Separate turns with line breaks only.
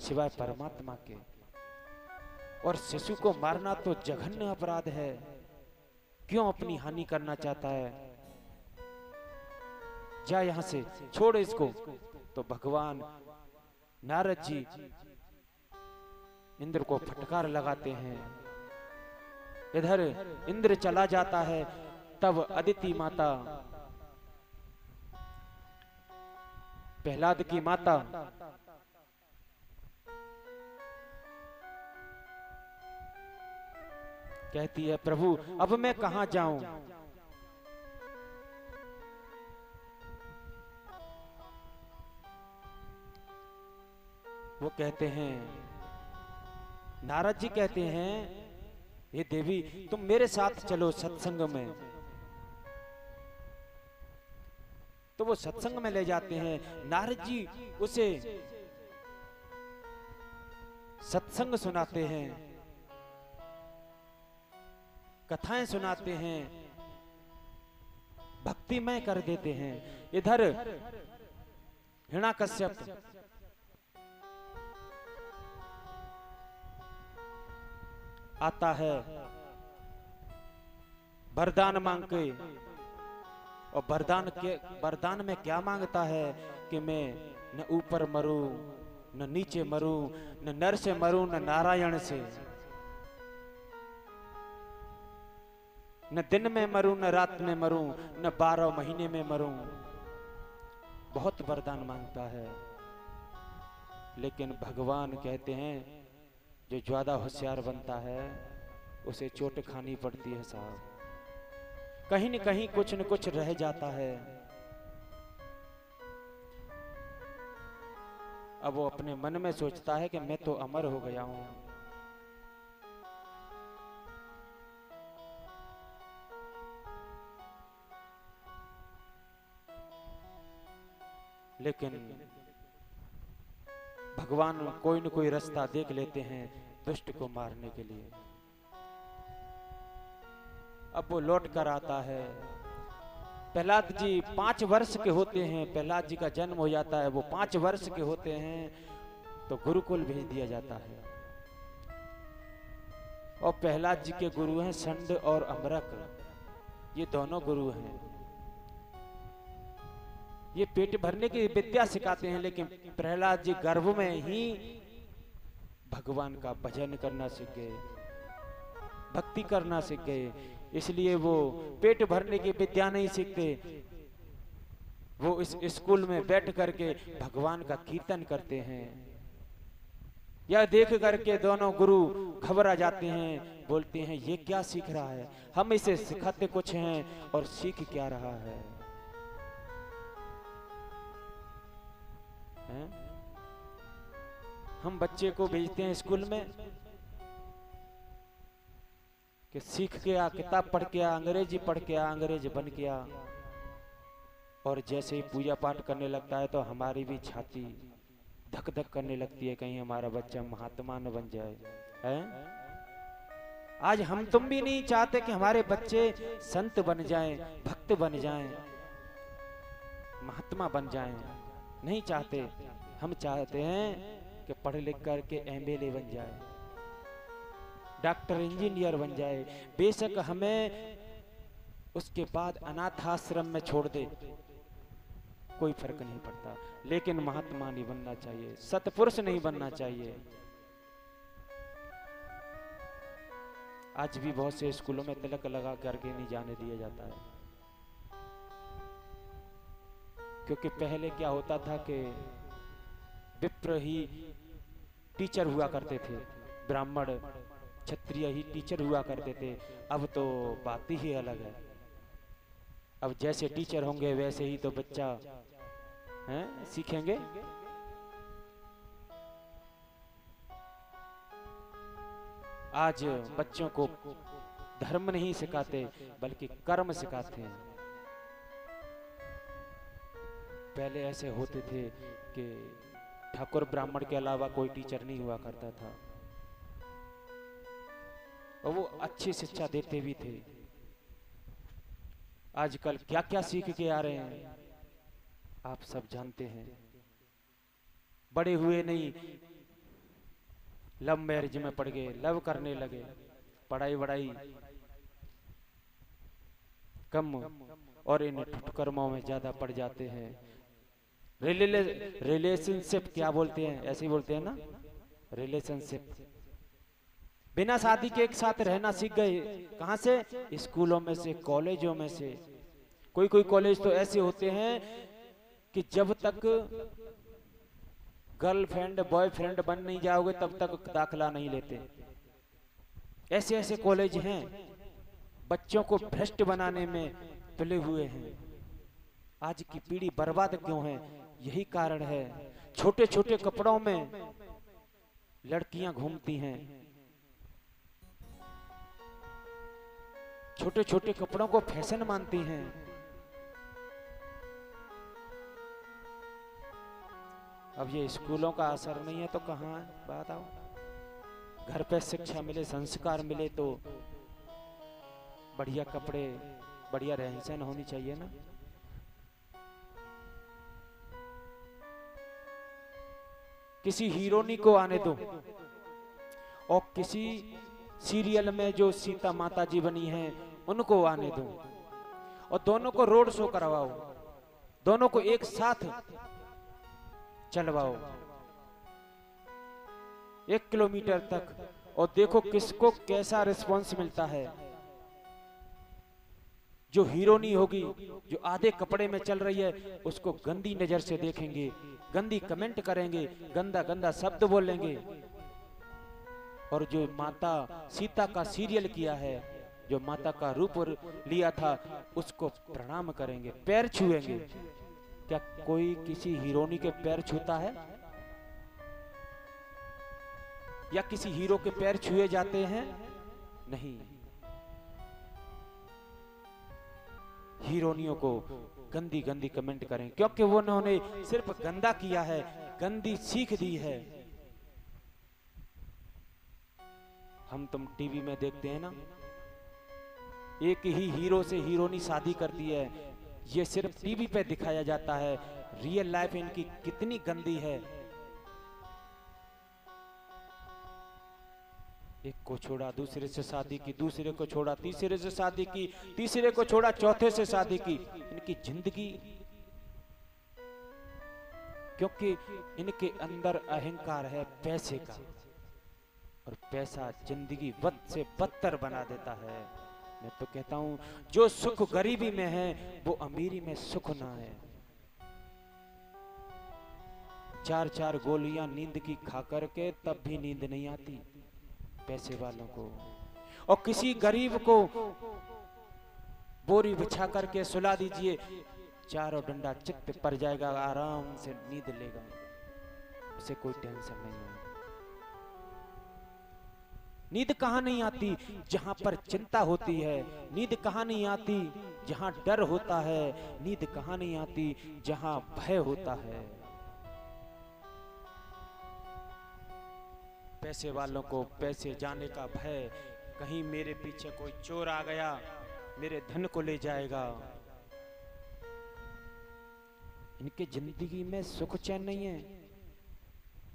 सिवाय परमात्मा के। और शिशु को मारना तो जघन्य अपराध है, क्यों अपनी हानि करना चाहता है? जा यहां से, छोड़ इसको। तो भगवान नारद जी इंद्र को फटकार लगाते हैं। इधर इंद्र चला जाता है, तब अदिति माता, प्रहलाद की माता, कहती है प्रभु अब मैं कहां जाऊं? वो कहते हैं, नारद जी कहते हैं, ये देवी तुम मेरे साथ चलो सत्संग में। तो वो सत्संग में ले जाते हैं। नारद जी उसे सत्संग सुनाते हैं, कथाएं सुनाते हैं, भक्तिमय कर देते हैं। इधर हिरण्याकश्यप आता है वरदान मांग के, और वरदान में क्या मांगता है कि मैं न ऊपर मरूं, न नीचे मरूं, न नर से मरूं, न नारायण से, न दिन में मरूं, न रात में मरूं, न 12 महीने में मरूं। बहुत वरदान मांगता है। लेकिन भगवान कहते हैं जो ज्यादा होशियार बनता है उसे चोट खानी पड़ती है साहब, कहीं न कहीं कुछ न कुछ रह जाता है। अब वो अपने मन में सोचता है कि मैं तो अमर हो गया हूं, लेकिन भगवान कोई न कोई रास्ता देख लेते हैं दुष्ट को मारने के लिए। अब वो लौट कर आता है। प्रहलाद जी 5 वर्ष के होते हैं, प्रहलाद जी का जन्म हो जाता है। वो 5 वर्ष के होते हैं तो गुरुकुल भेज दिया जाता है। और प्रहलाद जी के गुरु हैं षंड और अमरक, ये दोनों गुरु हैं। ये पेट भरने की विद्या सिखाते हैं, लेकिन प्रहलाद जी गर्भ में ही भगवान का भजन करना सीख गए, भक्ति करना सीख गए। इसलिए वो पेट भरने की विद्या नहीं सीखते, वो इस स्कूल में बैठ करके भगवान का कीर्तन करते हैं। यह देख करके दोनों गुरु घबरा जाते हैं, बोलते हैं ये क्या सीख रहा है, हम इसे सिखाते कुछ हैं और सीख क्या रहा है। हम बच्चे को भेजते हैं स्कूल में कि सीख के आ, किताब पढ़ के आ, अंग्रेजी पढ़ के आ, अंग्रेज बन के आ। और जैसे ही पूजा पाठ करने लगता है तो हमारी भी छाती धक धक करने लगती है, कहीं हमारा बच्चा महात्मा न बन जाए। हैं? आज हम तुम भी नहीं चाहते कि हमारे बच्चे संत बन जाएं, भक्त बन जाएं, महात्मा बन जाएं, नहीं चाहते। हम चाहते हैं कि पढ़ लिख करके MLA बन जाए, डॉक्टर इंजीनियर बन जाए। बेशक हमें उसके बाद अनाथ आश्रम में छोड़ दे, कोई फर्क नहीं पड़ता, लेकिन महात्मा नहीं बनना चाहिए, सतपुरुष नहीं बनना चाहिए। आज भी बहुत से स्कूलों में तिलक लगा करके नहीं जाने दिया जाता है, क्योंकि पहले क्या होता था कि विप्र ही टीचर हुआ करते थे, ब्राह्मण क्षत्रिय ही टीचर हुआ करते थे। अब तो बात ही अलग है। अब जैसे टीचर होंगे वैसे ही तो बच्चा सीखेंगे। आज बच्चों को धर्म नहीं सिखाते बल्कि कर्म सिखाते हैं। पहले ऐसे होते थे कि ठाकुर ब्राह्मण के अलावा कोई टीचर नहीं हुआ करता था, और वो अच्छी शिक्षा देते भी थे। आजकल क्या क्या सीख के आ रहे हैं आप सब जानते हैं। बड़े हुए नहीं, लव मैरिज में पड़ गए, लव करने लगे, पढ़ाई वढ़ाई कम और इन ठुकर्मों में ज्यादा पड़ जाते हैं। रिलेशनशिप क्या बोलते हैं, ऐसे ही बोलते हैं ना, रिलेशनशिप। बिना शादी के एक साथ रहना सीख गए, कहां से? स्कूलों में से, कॉलेजों में से। कोई कोई कॉलेज तो ऐसे होते हैं कि जब तक गर्लफ्रेंड बॉयफ्रेंड बन नहीं जाओगे तब तक दाखिला नहीं लेते। ऐसे ऐसे कॉलेज हैं, बच्चों को भ्रष्ट बनाने में तुले हुए हैं। आज की पीढ़ी बर्बाद क्यों है? यही कारण है। छोटे छोटे कपड़ों में लड़कियां घूमती हैं, छोटे छोटे कपड़ों को फैशन मानती हैं। अब ये स्कूलों का असर नहीं है तो कहाँ बात आओ। घर पे शिक्षा मिले, संस्कार मिले तो बढ़िया कपड़े, बढ़िया रहन सहन होनी चाहिए ना। किसी हीरोनी को आने दो और किसी सीरियल में जो सीता माता जी बनी हैं उनको आने दो और दोनों को रोड शो करवाओ, दोनों को एक साथ चलवाओ 1 किलोमीटर तक और देखो किसको कैसा रिस्पॉन्स मिलता है। जो हीरोनी होगी, जो आधे कपड़े में चल रही है, उसको गंदी नजर से देखेंगे, गंदी कमेंट करेंगे, गंदा गंदा शब्द बोलेंगे। और जो माता सीता का सीरियल किया है, जो माता का रूप लिया था, उसको प्रणाम करेंगे, पैर छुएंगे। क्या कोई किसी हीरोनी के पैर छूता है? या किसी हीरो के पैर छुए जाते हैं? नहीं। हीरोनियों को गंदी गंदी कमेंट करें क्योंकि वो उन्होंने सिर्फ गंदा किया है, गंदी सीख दी है। हम तुम टीवी में देखते हैं ना, एक ही हीरो से हीरोनी शादी करती है, ये सिर्फ टीवी पे दिखाया जाता है। रियल लाइफ इनकी कितनी गंदी है। एक को छोड़ा, दूसरे से शादी की, दूसरे को छोड़ा, तीसरे से शादी की, तीसरे को छोड़ा, चौथे से शादी की। इनकी जिंदगी, क्योंकि इनके अंदर अहंकार है पैसे का, और पैसा जिंदगी बद से बदतर बना देता है। मैं तो कहता हूं जो सुख गरीबी में है वो अमीरी में सुख ना है। 4-4 गोलियां नींद की खा करके तब भी नींद नहीं आती पैसे वालों को। और किसी गरीब को बोरी बिछा करके सुला दीजिए, चारों डंडा चित्त पर जाएगा, आराम से नींद लेगा, उसे कोई टेंशन नहीं है। नींद कहां नहीं आती? जहां पर चिंता होती है। नींद कहां नहीं आती? जहां डर होता है। नींद कहां नहीं आती? जहां भय होता है। पैसे वालों को पैसे जाने का भय, कहीं मेरे पीछे कोई चोर आ गया, मेरे धन को ले जाएगा। इनके जिंदगी में सुख चैन नहीं है।